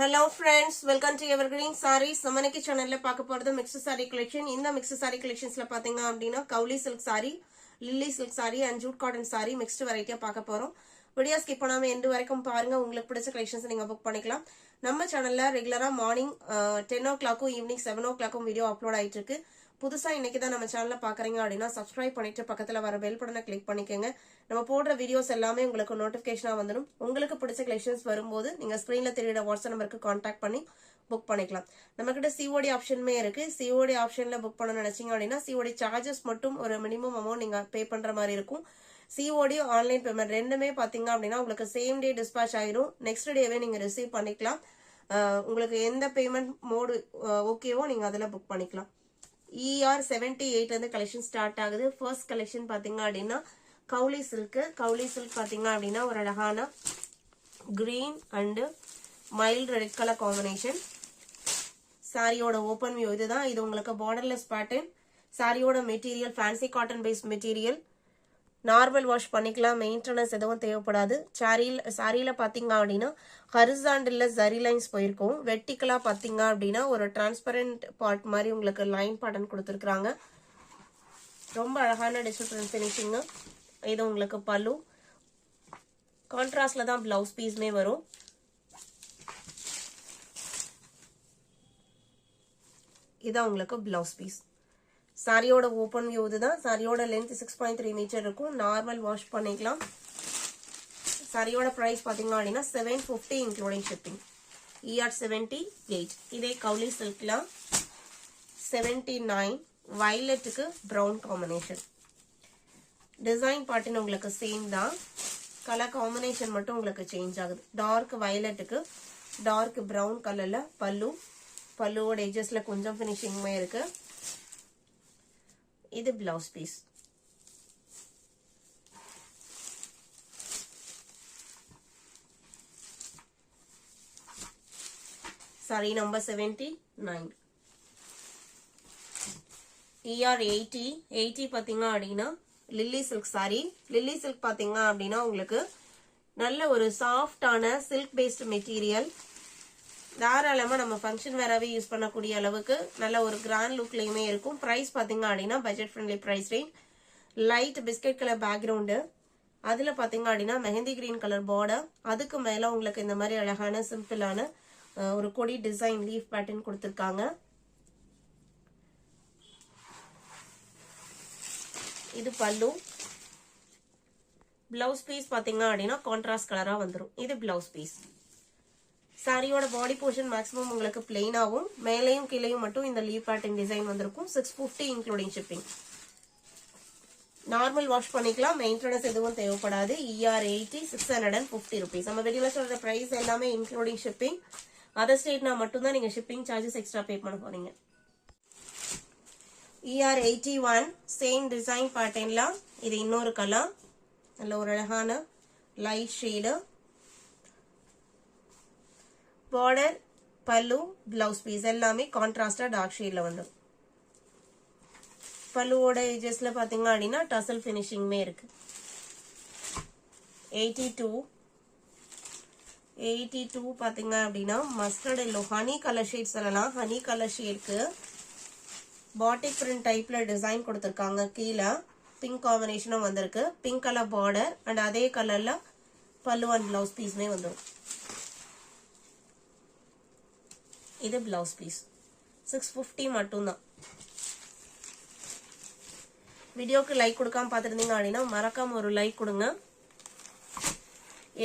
Hello friends, welcome to Evergreen Sarees. நம்மனக்கு சேனல்ல பார்க்க போறது mixed saree collection. இந்த mixed saree collectionsல பாத்தீங்க அப்படினா Cowley silk saree, lily silk saree and jute cotton saree mixed variety பார்க்க போறோம். வீடியோ ஸ்கிப் பண்ணாம எண்ட் வரைக்கும் பாருங்க. உங்களுக்கு பிடிச்ச collections நீங்க புக் பண்ணிக்கலாம். நம்ம சேனல்ல ரெகுலரா morning 10 o'clock evening 7 o'clock video upload ஆயிட்டு இருக்கு. புதுசா இன்னைக்கு தான் நம்ம சேனலை பாக்குறீங்க அப்படின்னா சப்ஸ்கிரைப் பண்ணிட்டு பக்கத்துல வர பெல் பட்டனை கிளிக் பண்ணிக்கோங்க. நம்ம போடுற வீடியோஸ் எல்லாமே உங்களுக்கு நோட்டிபிகேஷனா வந்துடும். உங்களுக்கு பிடிச்ச கலெக்ஷன்ஸ் வரும்போது நீங்க ஸ்கிரீன்ல தெரியுற வாட்ஸ்அப் நம்பருக்கு கான்டாக்ட் பண்ணி புக் பண்ணிக்கலாம். நம்ம கிட்ட சிஓடி ஆப்ஷனுமே இருக்கு. சிஓடி ஆப்ஷன்ல புக் பண்ண நினைச்சீங்க அப்படின்னா சிஓடி சார்ஜஸ் மட்டும் ஒரு மினிமம் அமௌண்ட் நீங்க பே பண்ற மாதிரி இருக்கும். சிஓடி ஆன்லைன் பேமெண்ட் ரெண்டுமே பாத்தீங்க அப்படின்னா உங்களுக்கு சேம் டே டிஸ்பாச் ஆயிரும். நெக்ஸ்ட் டேவே நீங்க ரிசீவ் பண்ணிக்கலாம். உங்களுக்கு எந்த பேமெண்ட் மோடு ஓகேவோ நீங்க அதுல புக் பண்ணிக்கலாம். ER78 வந்து கலெக்ஷன் ஸ்டார்ட் ஆகுது. ஃபர்ஸ்ட் கலெக்ஷன் பாத்தீங்க அப்படின்னா கவுலி சில்க். கவுலி சில்க் பாத்தீங்க அப்படின்னா ஒரு அழகான green and mild red colour combination. சாரியோட ஓபன் வியூ இதுதான். இது உங்களுக்கு பார்டர்லெஸ் பேட்டர்ன். சாரியோட material fancy cotton based material. Normal wash பண்ணிக்கலாம். மெயின்டெனன்ஸ் எதுவும் தேவைப்படாது. சாரியில பாத்தீங்க அப்படின்னா ஹரிசாண்டல்ல ஜரி லைன்ஸ் போயிருக்கும். வெர்டிகலா பாத்தீங்க அப்படின்னா ஒரு டிரான்ஸ்பரண்ட் பார்ட் மாதிரி உங்களுக்கு லைன் பேட்டர்ன் கொடுத்துருக்காங்க. ரொம்ப அழகான டிஜிட்டல் பினிஷிங். இது உங்களுக்கு பல்லு. கான்ட்ராஸ்ட்ல தான் பிளவுஸ் பீஸ்மே வரும். இதான் உங்களுக்கு பிளவுஸ் பீஸ். சாரியோட ஓபன் வியூ இதுதான். சாரியோட லென்த் 6.3 மீட்டர் இருக்கும். நார்மல் வாஷ் பண்ணிக்கலாம். சாரியோட பிரைஸ் பாத்தீங்க அப்படின்னா 750 இன்க்ளூடிங் ஷிப்பிங். ER78. இதே கவுலி சில்க்ல 79 வயலட்டுக்கு பிரவுன் காம்பினேஷன். டிசைன் பாட்டின் உங்களுக்கு சேம் தான். கலர் காம்பினேஷன் மட்டும் உங்களுக்கு சேஞ்ச் ஆகுது. டார்க் வயலட்டுக்கு டார்க் பிரவுன் கலர்ல பல்லு. பல்லுவோட எஜஸ்ல கொஞ்சம் பினிஷிங்குமே இருக்கு. இது blouse piece. Sorry number 79. ER80 பாத்தீங்க அப்படின்னா lily silk sari. Lily silk பாத்தீங்க அப்படின்னா உங்களுக்கு நல்ல ஒரு சாஃப்டான சில்க் பேஸ்ட் மெட்டீரியல். தாராளமா நம்ம ஃபங்க்ஷன் வேறாவே யூஸ் பண்ணக்கூடிய அளவுக்கு நல்ல ஒரு கிராண்ட் லுக்லயுமே இருக்கும். பிரைஸ் பாத்தீங்க அப்படின்னா budget friendly price range. Light biscuit colour background. அதுல பாத்தீங்க அப்படின்னா மெஹந்தி கிரீன் கலர் பார்டர். அதுக்கு மேல உங்களுக்கு இந்த மாதிரி அழகான சிம்பிளான ஒரு கொடி டிசைன் லீஃப் பேட்டர்ன் கொடுத்திருக்காங்க. இது பல்லு. பிளவுஸ் பீஸ் பாத்தீங்க அப்படின்னா கான்ட்ராஸ்ட் கலரா வந்துடும். இது பிளவுஸ் பீஸ். சாரியோட பாடி போர்ஷன் மேக்ஸிமம் உங்களுக்கு பிளெயினாவும் மேலையும் கீழையும் மட்டும் இந்த லீவ் பேட்டர்ன் டிசைன் வந்திருக்கும். 650 இன்க்ளூடிங் ஷிப்பிங். நார்மல் வாஷ் பண்ணிக்கலாம். மெயின்டெனன்ஸ் எதுவும் தேவைப்படாது. ER80 650 rupees. நம்ம வெளியில சொல்ற பிரைஸ் எல்லாமே இன்க்ளூடிங் ஷிப்பிங். அதர் ஸ்டேட்னா மட்டும்தான் நீங்க ஷிப்பிங் சார்ஜஸ் எக்ஸ்ட்ரா பே பண்ண போறீங்க. ER81 சேம் டிசைன் பேட்டர்ன்ல இது இன்னொரு கலர். நல்ல ஒரு அழகான லைட் ஷேடு. பார்டர் பல்லு பிளவுஸ் பீஸ் எல்லாமே கான்ட்ராஸ்டா டார்க் ஷேட்ல வந்துடும். பல்லுவோட எஜஸ்ல பாத்தீங்க அப்படின்னா டசல் பினிஷிங்மே இருக்கு. 82 பாத்தீங்க அப்படின்னா mustard yellow honey colour shade சொல்லலாம். ஹனி கலர் ஷேட்க்கு பாட்டிக் பிரிண்ட் டைப்ல டிசைன் கொடுத்திருக்காங்க. கீழே பிங்க் காம்பினேஷனும் வந்திருக்கு. பிங்க் கலர் பார்டர் அண்ட் அதே கலர்ல பல்லு அண்ட் பிளவுஸ் பீஸ்மே வந்துடும். இது பிளவுஸ் பீஸ். 650 மட்டும்தான். வீடியோக்கு லைக் கொடுக்காம பார்த்துருந்தீங்க அப்படின்னா மறக்காம ஒரு லைக் கொடுங்க.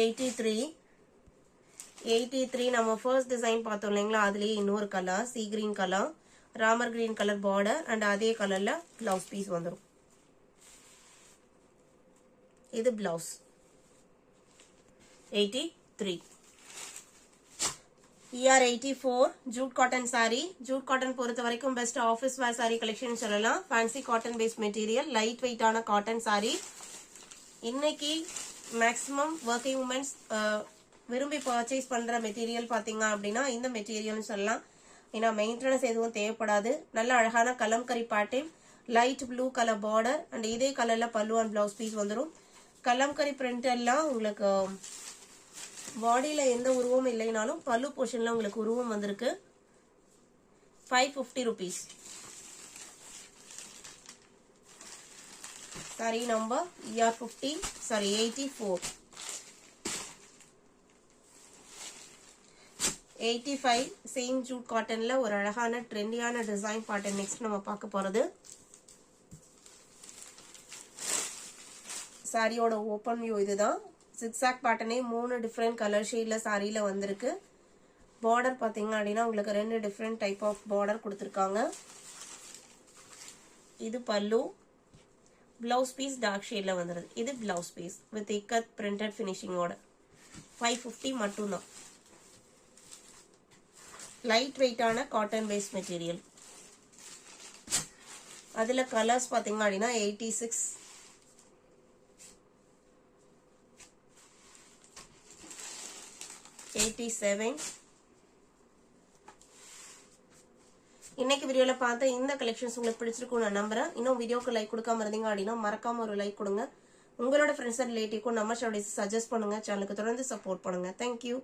83 நம்ம ஃபர்ஸ்ட் டிசைன் பார்த்தோம் இல்லைங்களா, அதுலயே இன்னொரு colour sea green colour, Ramar green colour border and அதே கலர்ல பிளவுஸ் பீஸ் வந்துடும். இது blouse. 83. ER84 jute cotton sari. Jute cotton பொறுத்த வரைக்கும் best office wear sari collection சொல்லலாம். Fancy cotton based material, light வெயிட்டான காட்டன் சாரி. இன்னைக்கு மேக்ஸிமம் ஒர்க்கிங் உமன்ஸ் விரும்பி பர்ச்சேஸ் பண்ற மெட்டீரியல் பாத்தீங்க அப்படின்னா இந்த மெட்டீரியல் சொல்லலாம். ஏன்னா மெயின்டெனன்ஸ் எதுவும் தேவைப்படாது. நல்ல அழகான kalamkari pattern, light blue colour border and இதே கலர்ல பல்லு அண்ட் பிளவுஸ் பீஸ் வந்துடும். கலம்கரி பிரிண்ட் எல்லாம் உங்களுக்கு பாடியில எந்த உருவமும் இல்லைனாலும் பல்லு போர்ஷன்ல உங்களுக்கு உருவம் வந்திருக்கு. 550 rupees. Sari number ER50 sari 84. 85 same jute காட்டன்ல ஒரு அழகான ட்ரெண்டியான டிசைன் பேட்டர்ன் நெக்ஸ்ட் நம்ம பார்க்க போறது. சாரியோட ஓபன் வியூ இதுதான். zigzag பேட்டர்னே 3 டிஃபரெண்ட் கலர் ஷேட்ல சாரியில வந்திருக்கு. பார்டர் பாத்தீங்க அப்படின்னா உங்களுக்கு 2 டிஃபரெண்ட் டைப் ஆஃப் பார்டர் கொடுத்திருக்காங்க. இது பல்லு. பிளவுஸ் பீஸ் டார்க் ஷேட்ல வந்துருது. இது blouse piece with ikat printed ஃபினிஷிங்கோட 550 மட்டும்தான். லைட் வெயிட்டான காட்டன் பேஸ் மெட்டீரியல். அதுல கலர்ஸ் பாத்தீங்க அப்படின்னா 86, 87. இன்னைக்கு வீடியோல பார்த்த இந்த கலெக்ஷன்ஸ் உங்களுக்கு பிடிச்சிருக்கும் நான் நம்புறேன். இன்னும் வீடியோக்கு லைக் கொடுக்காம இருந்தீங்க அப்படின்னா மறக்காம ஒரு லைக் கொடுங்க. உங்களோட ஃப்ரெண்ட்ஸ் அண்ட் ரிலேட்டிவ்க்கும் நம்ம சேனலை சஜஸ்ட் பண்ணுங்க. சேனலுக்கு தொடர்ந்து சப்போர்ட் பண்ணுங்க. தேங்க்யூ.